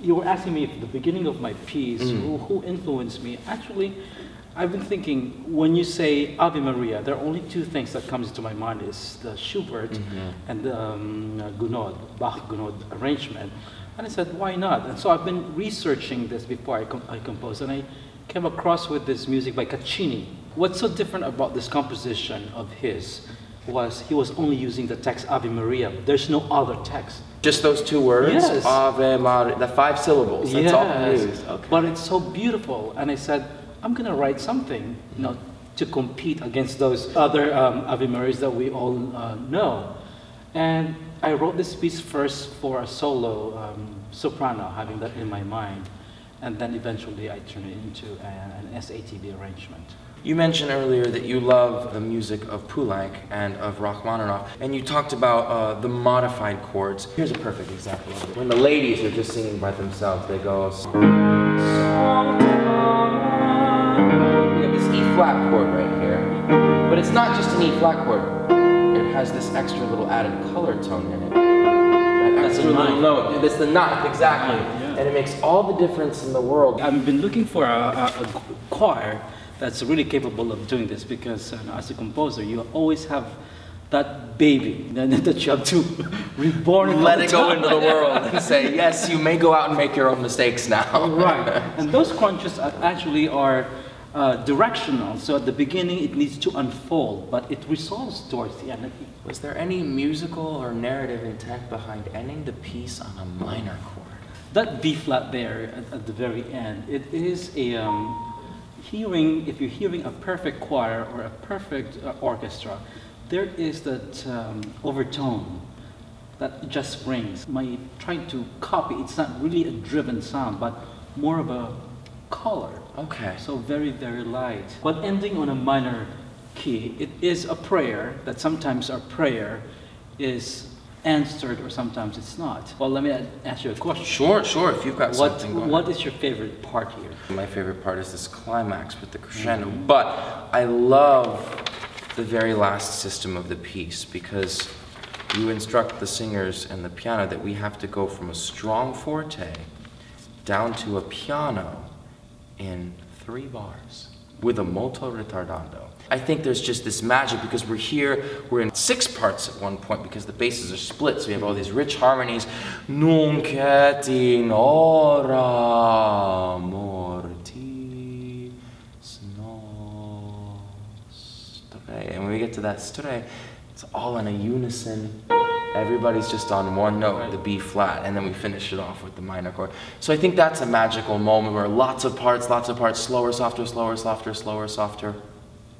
you were asking me at the beginning of my piece, who influenced me. Actually, I've been thinking, when you say Ave Maria, there are only two things that comes to my mind is the Schubert and the Gounod, Bach Gounod arrangement. And I said, why not? And so I've been researching this before I composed, and I came across with this music by Caccini. What's so different about this composition of his was he was only using the text Ave Maria. There's no other text. Just those two words? Yes. Ave Maria, the 5 syllables, that's all he used. Okay. But it's so beautiful, and I said, I'm gonna write something, to compete against those other Ave Marias that we all know. And I wrote this piece first for a solo soprano, having that in my mind, and then eventually I turned it into an SATB arrangement. You mentioned earlier that you love the music of Poulenc and of Rachmaninoff, and you talked about the modified chords. Here's a perfect example of it. When the ladies are just singing by themselves, they go... We have this E-flat chord right here, but it's not just an E-flat chord. It has this extra little added color tone in it. That extra little note. That's the ninth, exactly. Yeah. And it makes all the difference in the world. I've been looking for a choir that's really capable of doing this, because as a composer, you always have that baby that you have to reborn. Let it go into the world and say, yes, you may go out and make your own mistakes now. Right. And those crunches actually are directional. So at the beginning, it needs to unfold, but it resolves towards the end. Was there any musical or narrative intent behind ending the piece on a minor chord? That B flat there at the very end, it is a if you're hearing a perfect choir or a perfect orchestra, there is that overtone that just rings. My trying to copy, it's not really a driven sound, but more of a color. Okay. So very, very light. But ending on a minor key, it is a prayer that sometimes our prayer is answered or sometimes it's not. Well, let me ask you a question. Sure, if you've got something going on. What is your favorite part here? My favorite part is this climax with the crescendo, but I love the very last system of the piece, because you instruct the singers and the piano that we have to go from a strong forte down to a piano in 3 bars with a molto ritardando. I think there's just this magic, because we're in 6 parts at one point, because the basses are split, so we have all these rich harmonies. Nunc et in hora mortis nostrae. And when we get to that strae, it's all in a unison. Everybody's just on one note, the B flat, and then we finish it off with the minor chord. So I think that's a magical moment where lots of parts, slower, softer, slower, softer, slower, softer,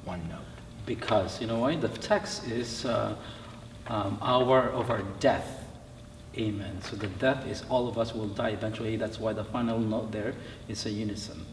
one note. Because, you know why? The text is hour of our death. Amen. So the death is all of us will die eventually. That's why the final note there is a unison.